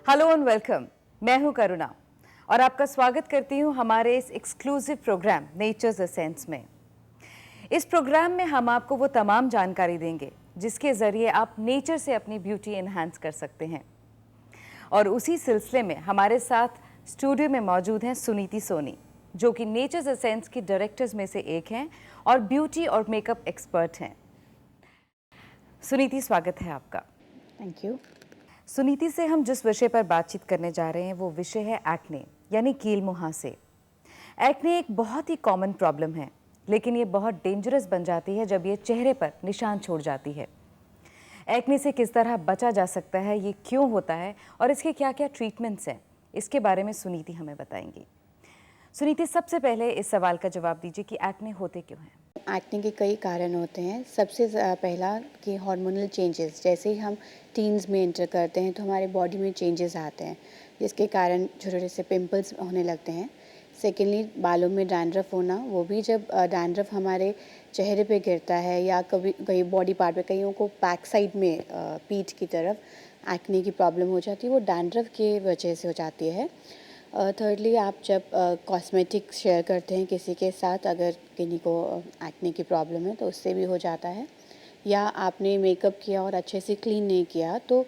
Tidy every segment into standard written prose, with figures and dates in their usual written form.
Hello and welcome. मैं हूं करुणा और आपका स्वागत करती हूं हमारे इस एक्सक्लूसिव प्रोग्राम नेचर्स एसेंस में। इस प्रोग्राम में हम आपको वो तमाम जानकारी देंगे जिसके ज़रिए आप नेचर से अपनी ब्यूटी एनहांस कर सकते हैं। और उसी सिलसिले में हमारे साथ स्टूडियो में मौजूद हैं सुनीति सोनी, जो कि नेचर्स एसेंस की डायरेक्टर्स में से एक हैं और ब्यूटी और मेकअप एक्सपर्ट हैं। सुनीति, स्वागत है आपका। Thank you. सुनीति से हम जिस विषय पर बातचीत करने जा रहे हैं वो विषय है एक्ने, यानी कील मुहासे। एक्ने एक बहुत ही कॉमन प्रॉब्लम है, लेकिन ये बहुत डेंजरस बन जाती है जब ये चेहरे पर निशान छोड़ जाती है। एक्ने से किस तरह बचा जा सकता है, ये क्यों होता है और इसके क्या क्या ट्रीटमेंट्स हैं, इसके बारे में सुनीति हमें बताएंगी। सुनीति, सबसे पहले इस सवाल का जवाब दीजिए कि एक्ने होते क्यों हैं। एक्ने के कई कारण होते हैं। सबसे पहला कि हार्मोनल चेंजेस, जैसे ही हम टीन्स में एंटर करते हैं तो हमारे बॉडी में चेंजेस आते हैं, जिसके कारण छोटे छोटे से पिंपल्स होने लगते हैं। सेकेंडली, बालों में डैंड्रफ होना, वो भी जब डैंड्रफ हमारे चेहरे पे गिरता है या कभी कहीं बॉडी पार्ट पे, कईयों को बैक साइड में पीठ की तरफ एक्ने की प्रॉब्लम हो जाती है, वो डैंड्रफ की वजह से हो जाती है। थर्डली, आप जब कॉस्मेटिक्स शेयर करते हैं किसी के साथ, अगर किन्हीं को एक्ने की प्रॉब्लम है तो उससे भी हो जाता है। या आपने मेकअप किया और अच्छे से क्लीन नहीं किया तो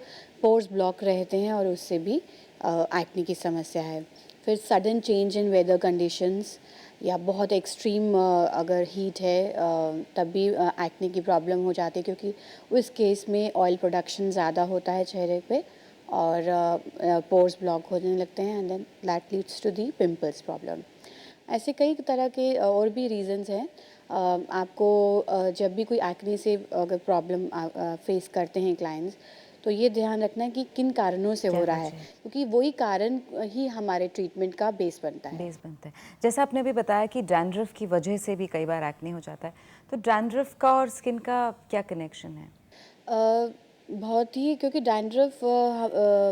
पोर्स ब्लॉक रहते हैं और उससे भी एक्ने की समस्या है। फिर sudden change in weather conditions या बहुत एक्सट्रीम अगर हीट है तब भी एक्ने की प्रॉब्लम हो जाती है, क्योंकि उस केस में ऑयल प्रोडक्शन ज़्यादा होता है चेहरे पे और पोर्स ब्लॉक होने लगते हैं, and then that leads to the pimples problem. ऐसे कई तरह के और भी रीजंस हैं। आपको जब भी कोई एक्ने से अगर प्रॉब्लम फेस करते हैं क्लाइंट्स, तो ये ध्यान रखना है कि किन कारणों से हो रहा है, क्योंकि वही कारण ही हमारे ट्रीटमेंट का बेस बनता है। जैसा आपने भी बताया कि डैंड्रफ की वजह से भी कई बार एक्ने हो जाता है, तो डैंड्रफ का और स्किन का क्या कनेक्शन है? बहुत ही, क्योंकि डैंड्रफ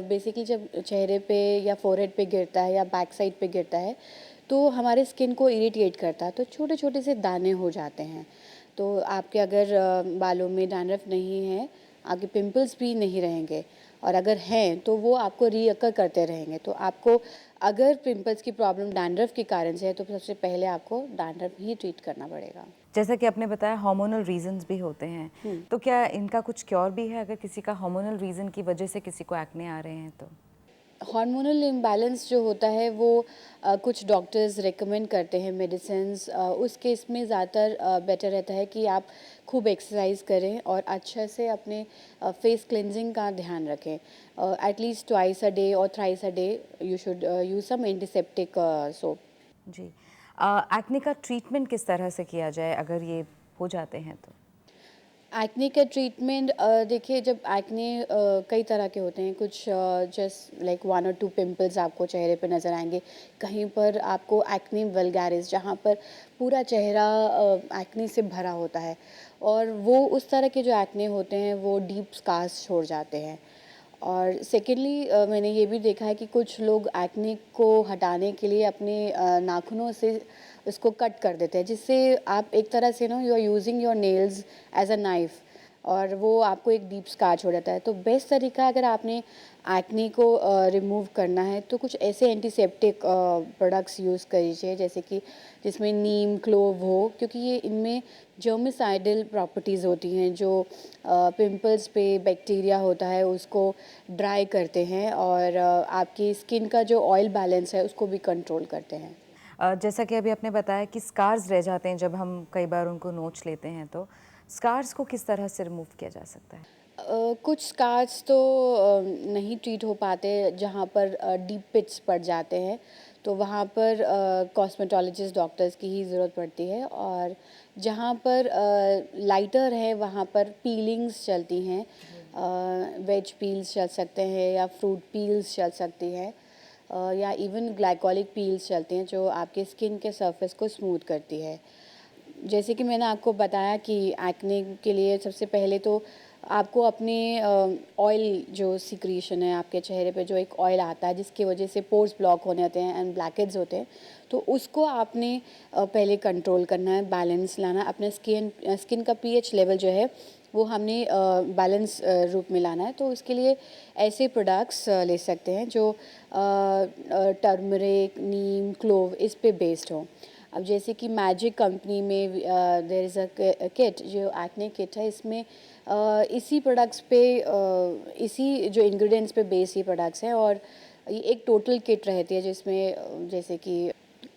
बेसिकली जब चेहरे पे या फोरहेड पे गिरता है या बैक साइड पे गिरता है तो हमारे स्किन को इरिटेट करता है, तो छोटे छोटे से दाने हो जाते हैं। तो आपके अगर बालों में डैंड्रफ नहीं है, आपके पिंपल्स भी नहीं रहेंगे, और अगर हैं तो वो आपको रीअकर करते रहेंगे। तो आपको अगर पिंपल्स की प्रॉब्लम डैंड्रफ के कारण से है तो सबसे पहले आपको डैंड्रफ ही ट्रीट करना पड़ेगा। जैसा कि आपने बताया हार्मोनल रीजंस भी होते हैं, तो क्या इनका कुछ क्योर भी है? अगर किसी का हार्मोनल रीजन की वजह से किसी को एक्ने आ रहे हैं तो हार्मोनल इम्बैलेंस जो होता है वो कुछ डॉक्टर्स रेकमेंड करते हैं मेडिसिन्स। उस केस में ज़्यादातर बेटर रहता है कि आप खूब एक्सरसाइज करें और अच्छे से अपने फेस क्लिनजिंग का ध्यान रखें। एटलीस्ट ट्वाइस अ डे और thrice a day you should use some antiseptic soap. जी। एक्ने का ट्रीटमेंट किस तरह से किया जाए अगर ये हो जाते हैं तो? एक्ने का ट्रीटमेंट, देखिए, जब एक्ने कई तरह के होते हैं। कुछ जस्ट लाइक 1 और 2 पिंपल्स आपको चेहरे पे नज़र आएंगे। कहीं पर आपको एक्ने वल्गैरिस, जहाँ पर पूरा चेहरा एक्ने से भरा होता है, और वो उस तरह के जो एक्ने होते हैं वो डीप स्कार्स छोड़ जाते हैं। और सेकेंडली, मैंने ये भी देखा है कि कुछ लोग एक्ने को हटाने के लिए अपने नाखूनों से उसको कट कर देते हैं, जिससे आप एक तरह से you are using your nails as a knife, और वो आपको एक डीप स्कार छोड़ जाता है। तो बेस्ट तरीका, अगर आपने एक्ने को रिमूव करना है तो कुछ ऐसे एंटीसेप्टिक प्रोडक्ट्स यूज़ करिए, जैसे कि जिसमें नीम, क्लोव हो, क्योंकि ये इनमें जर्मिसाइडल प्रॉपर्टीज़ होती हैं जो पिंपल्स पे बैक्टीरिया होता है उसको ड्राई करते हैं, और आपकी स्किन का जो ऑयल बैलेंस है उसको भी कंट्रोल करते हैं। जैसा कि अभी आपने बताया कि स्कार्स रह जाते हैं जब हम कई बार उनको नोच लेते हैं, तो स्कार्स को किस तरह से रिमूव किया जा सकता है? कुछ स्कार्स तो नहीं ट्रीट हो पाते, जहाँ पर डीप पिट्स पड़ जाते हैं, तो वहाँ पर कॉस्मेटोलॉजिस्ट डॉक्टर्स की ही ज़रूरत पड़ती है। और जहाँ पर लाइटर है वहाँ पर पीलिंग्स चलती हैं, वेज पील्स चल सकते हैं या फ्रूट पील्स चल सकती हैं, या इवन ग्लाइकोलिक पील्स चलती हैं जो आपके स्किन के सरफेस को स्मूथ करती है। जैसे कि मैंने आपको बताया कि एक्ने के लिए सबसे पहले तो आपको अपने ऑयल जो सिक्रीशन है आपके चेहरे पे, जो एक ऑयल आता है जिसकी वजह से पोर्स ब्लॉक होने होते हैं एंड ब्लैकेट्स होते हैं, तो उसको आपने पहले कंट्रोल करना है, बैलेंस लाना है। अपने स्किन का पीएच लेवल जो है वो हमने बैलेंस रूप में लाना है। तो उसके लिए ऐसे प्रोडक्ट्स ले सकते हैं जो टर्मरिक, नीम, क्लोव इस पे बेस्ड हो। अब जैसे कि मैजिक कंपनी में देयर इज़ अ किट जो एक्ने किट है, इसमें इसी प्रोडक्ट्स पे इसी जो इंग्रेडिएंट्स पे बेस्ड ये प्रोडक्ट्स हैं। और ये एक टोटल किट रहती है जिसमें जैसे कि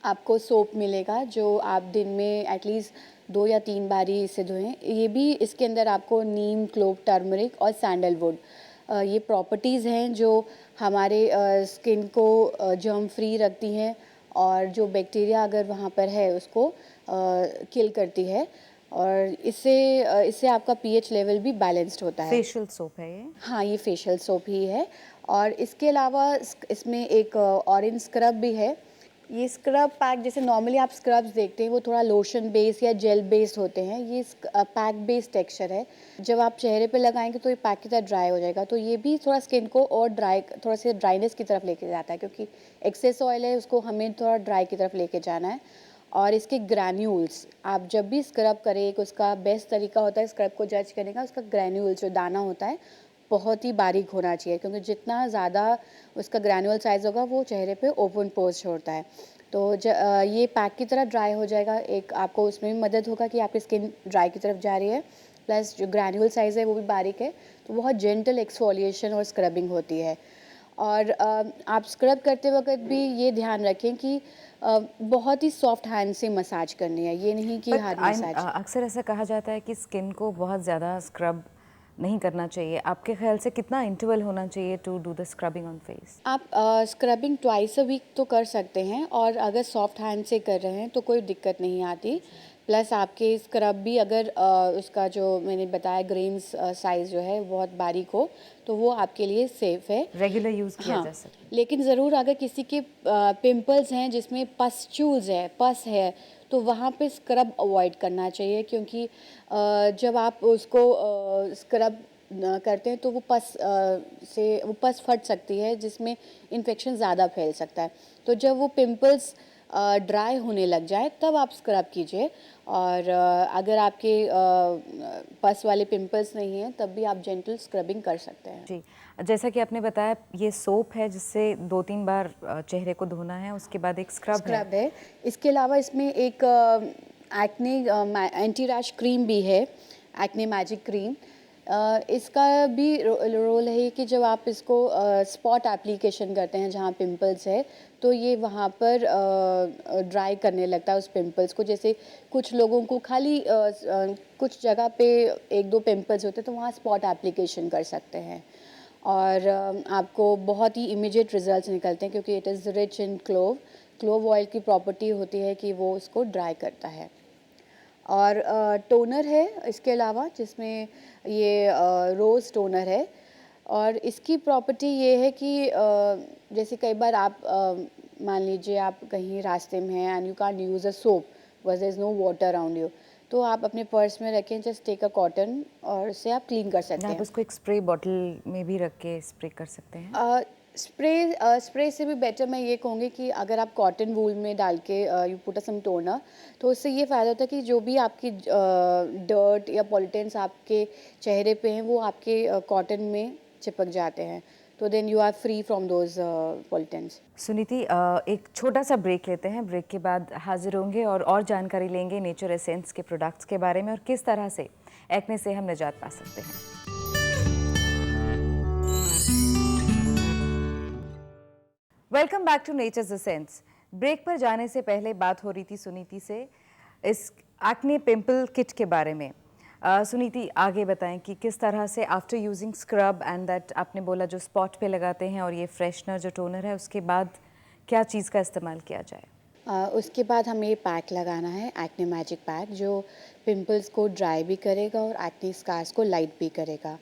आपको सोप मिलेगा जो आप दिन में एटलीस्ट 2 या 3 बारी इसे धोएं। ये भी इसके अंदर आपको नीम, क्लोव, टर्मरिक और सैंडलवुड ये प्रॉपर्टीज़ हैं जो हमारे स्किन को जर्म फ्री रखती हैं और जो बैक्टीरिया अगर वहाँ पर है उसको किल करती है। और इससे आपका पीएच लेवल भी बैलेंस्ड होता है। फेशियल सोप है ये? हाँ, ये फेशियल सोप ही है। और इसके अलावा इसमें एक ऑरेंज स्क्रब भी है। ये स्क्रब पैक जैसे नॉर्मली आप स्क्रब्स देखते हैं वो थोड़ा लोशन बेस्ड या जेल बेस्ड होते हैं, ये पैक बेस्ड टेक्सचर है। जब आप चेहरे पे लगाएंगे तो ये पैक की तरह ड्राई हो जाएगा, तो ये भी थोड़ा स्किन को और थोड़ा सा ड्राइनेस की तरफ लेके जाता है, क्योंकि एक्सेस ऑयल है उसको हमें थोड़ा ड्राई की तरफ लेके जाना है। और इसके ग्रैन्यूल्स, आप जब भी स्क्रब करें, एक उसका बेस्ट तरीका होता है स्क्रब को जज करने का, उसका ग्रैन्यूल्स जो दाना होता है बहुत ही बारीक होना चाहिए, क्योंकि जितना ज़्यादा उसका ग्रैनुअल साइज़ होगा वो चेहरे पे ओपन पोर्स छोड़ता है। तो ये पैक की तरह ड्राई हो जाएगा, एक आपको उसमें भी मदद होगा कि आपकी स्किन ड्राई की तरफ जा रही है, प्लस जो ग्रैनुअल साइज़ है वो भी बारीक है, तो बहुत जेंटल एक्सफोलिएशन और स्क्रबिंग होती है। और आप स्क्रब करते वक्त भी ये ध्यान रखें कि बहुत ही सॉफ्ट हैंड से मसाज करनी है, ये नहीं कि हार्ड मसाज। अक्सर ऐसा कहा जाता है कि स्किन को बहुत ज़्यादा स्क्रब नहीं करना चाहिए। आपके ख्याल से कितना इंटरवल होना चाहिए to do the scrubbing on face? आप स्क्रबिंग ट्वाइस अ वीक तो कर सकते हैं, और अगर सॉफ्ट हैंड से कर रहे हैं तो कोई दिक्कत नहीं आती। प्लस आपके स्क्रब भी अगर उसका जो मैंने बताया ग्रेन्स साइज़ जो है बहुत बारीक हो तो वो आपके लिए सेफ़ है, रेगुलर यूज़ किया हाँ। जा सकता है। लेकिन ज़रूर अगर किसी के पिंपल्स हैं जिसमें पस्ट्यूल्स है, पस है, तो वहाँ पे स्क्रब अवॉइड करना चाहिए, क्योंकि जब आप उसको स्क्रब करते हैं तो वो पस फट सकती है, जिसमें इन्फेक्शन ज़्यादा फैल सकता है। तो जब वो पिंपल्स ड्राई होने लग जाए तब आप स्क्रब कीजिए। और अगर आपके पस वाले पिंपल्स नहीं हैं तब भी आप जेंटल स्क्रबिंग कर सकते हैं। जी, जैसा कि आपने बताया ये सोप है जिससे 2-3 बार चेहरे को धोना है, उसके बाद एक स्क्रब है। इसके अलावा इसमें एक एक्ने एंटी रैश क्रीम भी है, एक्ने मैजिक क्रीम। इसका भी रोल है कि जब आप इसको स्पॉट एप्लीकेशन करते हैं जहाँ पिंपल्स है, तो ये वहाँ पर ड्राई करने लगता है उस पिंपल्स को। जैसे कुछ लोगों को खाली कुछ जगह पे 1-2 पिंपल्स होते हैं तो वहाँ स्पॉट एप्लीकेशन कर सकते हैं, और आपको बहुत ही इमीडिएट रिजल्ट्स निकलते हैं, क्योंकि it is rich in clove. Clove oil की प्रॉपर्टी होती है कि वो उसको ड्राई करता है। और टोनर है इसके अलावा, जिसमें ये रोज़ टोनर है, और इसकी प्रॉपर्टी ये है कि जैसे कई बार आप मान लीजिए आप कहीं रास्ते में हैं and you can't use a soap because there is no water around you, तो आप अपने पर्स में रखें, जस्ट टेक अ कॉटन और उससे आप क्लीन कर सकते आप हैं। उसको एक स्प्रे बॉटल में भी रख के स्प्रे कर सकते हैं। स्प्रे से भी बेटर मैं ये कहूँगी कि अगर आप कॉटन वूल में डाल के यू पुट सम टोनर, तो उससे ये फ़ायदा होता है कि जो भी आपकी डर्ट या पॉल्यूटेंट्स आपके चेहरे पे हैं वो आपके कॉटन में चिपक जाते हैं, तो then you are free from those pollutants. Suniti, एक छोटा सा ब्रेक लेते हैं। ब्रेक के बाद हाजिर होंगे और जानकारी लेंगे नेचर एसेंस के प्रोडक्ट्स के बारे में और किस तरह से एक्ने से हम निजात पा सकते हैं। Welcome back to Nature's Essence. Break पर जाने से पहले बात हो रही थी सुनीति से इस एक्ने पिंपल किट के बारे में। सुनीति, आगे बताएं कि किस तरह से after using scrub and that आपने बोला जो स्पॉट पे लगाते हैं और ये फ्रेशनर जो टोनर है, उसके बाद क्या चीज़ का इस्तेमाल किया जाए? उसके बाद हमें ये पैक लगाना है, एक्ने मैजिक पैक, जो पिंपल्स को ड्राई भी करेगा और एक्ने स्कार्स को लाइट भी करेगा।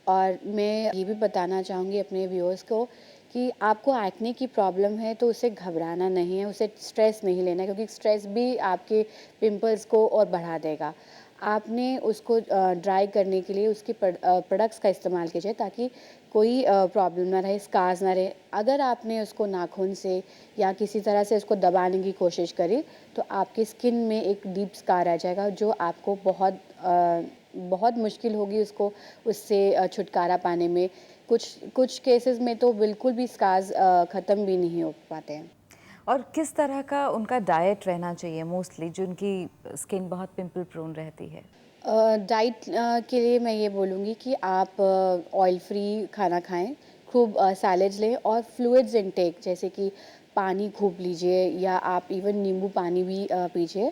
और मैं ये भी बताना चाहूँगी अपने व्यूअर्स को कि आपको एक्ने की प्रॉब्लम है तो उसे घबराना नहीं है, उसे स्ट्रेस नहीं लेना है, क्योंकि स्ट्रेस भी आपके पिंपल्स को और बढ़ा देगा। आपने उसको ड्राई करने के लिए उसके प्रोडक्ट्स का इस्तेमाल कीजिए ताकि कोई प्रॉब्लम ना रहे, स्कार्स ना रहे। अगर आपने उसको नाखून से या किसी तरह से उसको दबाने की कोशिश करी तो आपकी स्किन में एक डीप स्कार आ जाएगा, जो आपको बहुत बहुत मुश्किल होगी उसको उससे छुटकारा पाने में। कुछ केसेस में तो बिल्कुल भी स्कार्स ख़त्म भी नहीं हो पाते हैं। और किस तरह का उनका डाइट रहना चाहिए मोस्टली, जो उनकी स्किन बहुत पिंपल प्रोन रहती है? डाइट के लिए मैं ये बोलूँगी कि आप ऑयल फ्री खाना खाएं, खूब सैलेड्स लें और फ्लूइड्स इनटेक जैसे कि पानी खूब लीजिए या आप इवन नींबू पानी भी पीजिए।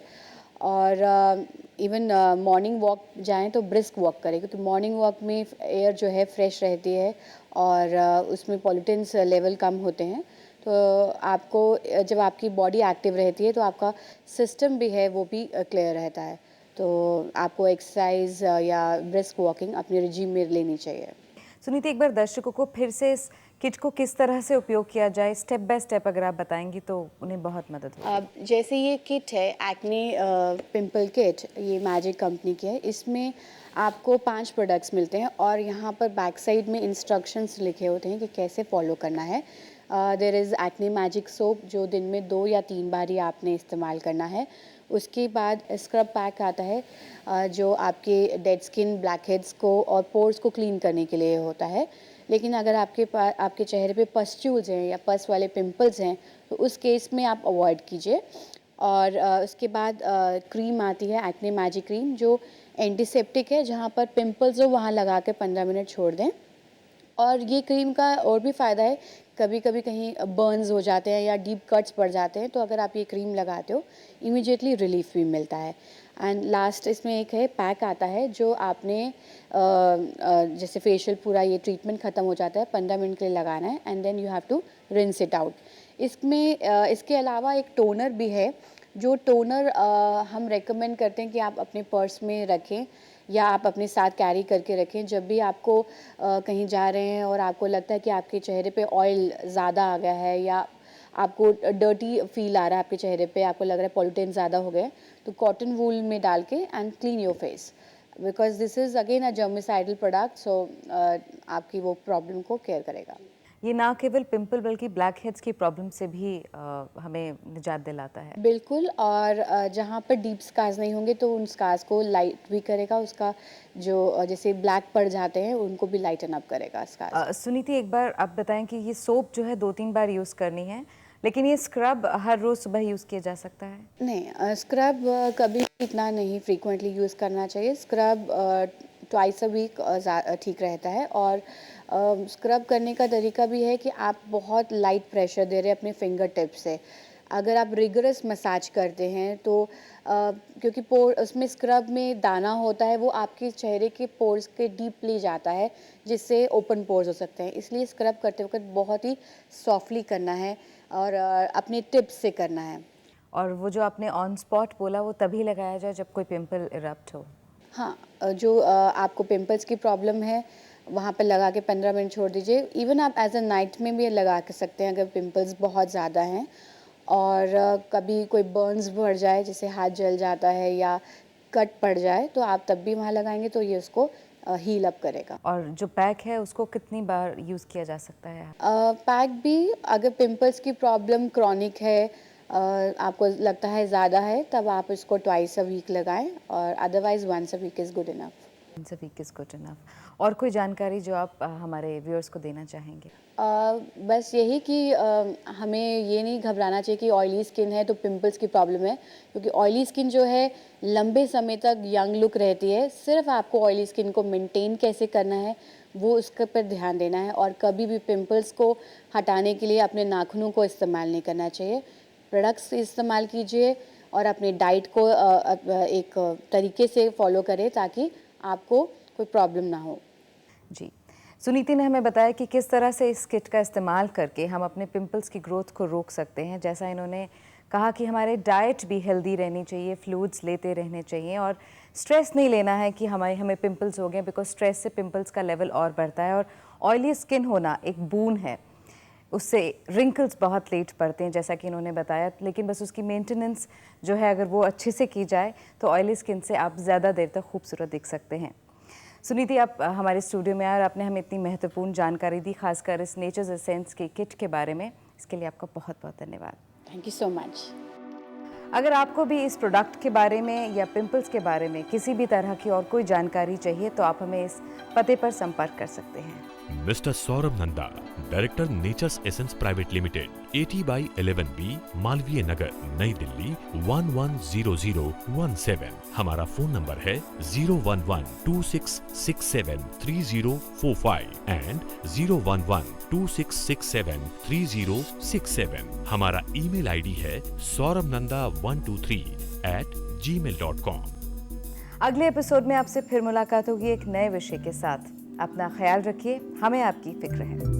और इवन मॉर्निंग वॉक जाएं तो ब्रिस्क वॉक करें, क्योंकि मॉर्निंग वॉक में एयर जो है फ्रेश रहती है और उसमें पॉल्यूटेंट्स लेवल कम होते हैं। तो आपको जब आपकी बॉडी एक्टिव रहती है तो आपका सिस्टम भी है वो भी क्लियर रहता है। तो आपको एक्सरसाइज या ब्रिस्क वॉकिंग अपने रिजीम में लेनी चाहिए। सुनीति, एक बार दर्शकों को फिर से इस किट को किस तरह से उपयोग किया जाए, स्टेप बाय स्टेप अगर आप बताएंगी तो उन्हें बहुत मदद होगी। अब जैसे ये किट है एक्ने पिंपल किट, ये मैजिक कंपनी की है। इसमें आपको 5 प्रोडक्ट्स मिलते हैं और यहाँ पर बैक साइड में इंस्ट्रक्शंस लिखे होते हैं कि कैसे फॉलो करना है। There is acne magic soap जो दिन में 2 या 3 बार ही आपने इस्तेमाल करना है। उसके बाद स्क्रब पैक आता है जो आपके डेड स्किन, ब्लैक हेड्स को और पोर्स को क्लीन करने के लिए होता है। लेकिन अगर आपके चेहरे पे पस्ट्यूल्स हैं या पस वाले पिंपल्स हैं तो उस केस में आप अवॉइड कीजिए। और उसके बाद क्रीम आती है एक्ने मैजिक क्रीम जो एंटीसेप्टिक है, जहाँ पर पिंपल्स हो वहाँ लगा के 15 मिनट छोड़ दें। और ये क्रीम का और भी फ़ायदा है, कभी कभी कहीं बर्न्स हो जाते हैं या डीप कट्स पड़ जाते हैं तो अगर आप ये क्रीम लगाते हो इमीडिएटली रिलीफ भी मिलता है। एंड लास्ट इसमें एक है पैक आता है जो आपने जैसे फेशियल पूरा ये ट्रीटमेंट ख़त्म हो जाता है 15 मिनट के लिए लगाना है and then you have to rinse it out. इसमें इसके अलावा एक टोनर भी है जो टोनर हम रेकमेंड करते हैं कि आप अपने पर्स में रखें या आप अपने साथ कैरी करके रखें। जब भी आपको कहीं जा रहे हैं और आपको लगता है कि आपके चेहरे पे ऑयल ज़्यादा आ गया है या आपको डर्टी फील आ रहा है आपके चेहरे पे, आपको लग रहा है पॉल्यूटेंट ज़्यादा हो गए, तो कॉटन वूल में डाल के and clean your face, because this is again a germicidal product. So आपकी वो प्रॉब्लम को केयर करेगा। ये ना केवल पिंपल बल्कि ब्लैक हेड्स की प्रॉब्लम से भी हमें निजात दिलाता है। बिल्कुल। और जहाँ पर डीप स्कार्स नहीं होंगे तो उन स्कार्स को लाइट भी करेगा, उसका जो जैसे ब्लैक पड़ जाते हैं उनको भी लाइटन अप करेगा स्कार्स। सुनीति, एक बार आप बताएं कि ये सोप जो है 2-3 बार यूज़ करनी है, लेकिन ये स्क्रब हर रोज़ सुबह यूज़ किया जा सकता है? नहीं, स्क्रब कभी इतना नहीं फ्रीक्वेंटली यूज़ करना चाहिए। स्क्रब ट्वाइस अ वीक ठीक रहता है। और स्क्रब करने का तरीका भी है कि आप बहुत लाइट प्रेशर दे रहे हैं अपने फिंगर टिप से। अगर आप रिगरस मसाज करते हैं तो क्योंकि पोर उसमें स्क्रब में दाना होता है वो आपके चेहरे के पोर्स के डीपली जाता है जिससे ओपन पोर्स हो सकते हैं। इसलिए स्क्रब करते वक्त बहुत ही सॉफ्टली करना है और अपने टिप्स से करना है। और वो जो आपने ऑन स्पॉट बोला वो तभी लगाया जाए जब कोई पिंपल इरप्ट हो? हाँ, जो आपको पिंपल्स की प्रॉब्लम है वहाँ पे लगा के 15 मिनट छोड़ दीजिए। इवन आप एज अ नाइट में भी लगा के सकते हैं अगर पिंपल्स बहुत ज़्यादा हैं। और कभी कोई बर्न्स बढ़ जाए, जैसे हाथ जल जाता है या कट पड़ जाए, तो आप तब भी वहाँ लगाएंगे तो ये उसको हील अप करेगा। और जो पैक है उसको कितनी बार यूज़ किया जा सकता है? पैक भी अगर पिंपल्स की प्रॉब्लम क्रॉनिक है, आपको लगता है ज़्यादा है, तब आप इसको ट्वाइस अ वीक लगाएं और otherwise once a week is good enough. Once a week is good enough. और कोई जानकारी जो आप हमारे व्यूअर्स को देना चाहेंगे? बस यही कि हमें ये नहीं घबराना चाहिए कि ऑयली स्किन है तो पिंपल्स की प्रॉब्लम है, क्योंकि ऑयली स्किन जो है लंबे समय तक यंग लुक रहती है। सिर्फ आपको ऑयली स्किन को मेंटेन कैसे करना है वो उसके पर ध्यान देना है। और कभी भी पिंपल्स को हटाने के लिए अपने नाखूनों को इस्तेमाल नहीं करना चाहिए। प्रोडक्ट्स इस्तेमाल कीजिए और अपने डाइट को एक तरीके से फॉलो करें ताकि आपको कोई प्रॉब्लम ना हो। जी, सुनीति ने हमें बताया कि किस तरह से इस किट का इस्तेमाल करके हम अपने पिंपल्स की ग्रोथ को रोक सकते हैं। जैसा इन्होंने कहा कि हमारे डाइट भी हेल्दी रहनी चाहिए, फ्लूइड्स लेते रहने चाहिए और स्ट्रेस नहीं लेना है कि हमें पिंपल्स हो गए, बिकॉज स्ट्रेस से पिंपल्स का लेवल और बढ़ता है। और ऑयली स्किन होना एक बून है, उससे रिंकल्स बहुत लेट पड़ते हैं जैसा कि इन्होंने बताया, लेकिन बस उसकी मेंटेनेंस जो है अगर वो अच्छे से की जाए तो ऑयली स्किन से आप ज़्यादा देर तक खूबसूरत दिख सकते हैं। सुनीति, आप हमारे स्टूडियो में आए और आपने हमें इतनी महत्वपूर्ण जानकारी दी, खासकर इस नेचर्स एसेंस के किट के बारे में। इसके लिए आपका बहुत बहुत धन्यवाद। Thank you so much. अगर आपको भी इस प्रोडक्ट के बारे में या पिंपल्स के बारे में किसी भी तरह की और कोई जानकारी चाहिए तो आप हमें इस पते पर संपर्क कर सकते हैं। Mister Saurabh Nanda, director nature's essence private limited, 80/11B, Malviya Nagar, नई दिल्ली 110017। हमारा फोन नंबर है 01126673045 एंड 01126673067। हमारा ईमेल आईडी है saurabhnanda123@gmail.com। अगले एपिसोड में आपसे फिर मुलाकात होगी एक नए विषय के साथ। अपना ख्याल रखिए, हमें आपकी फिक्र है।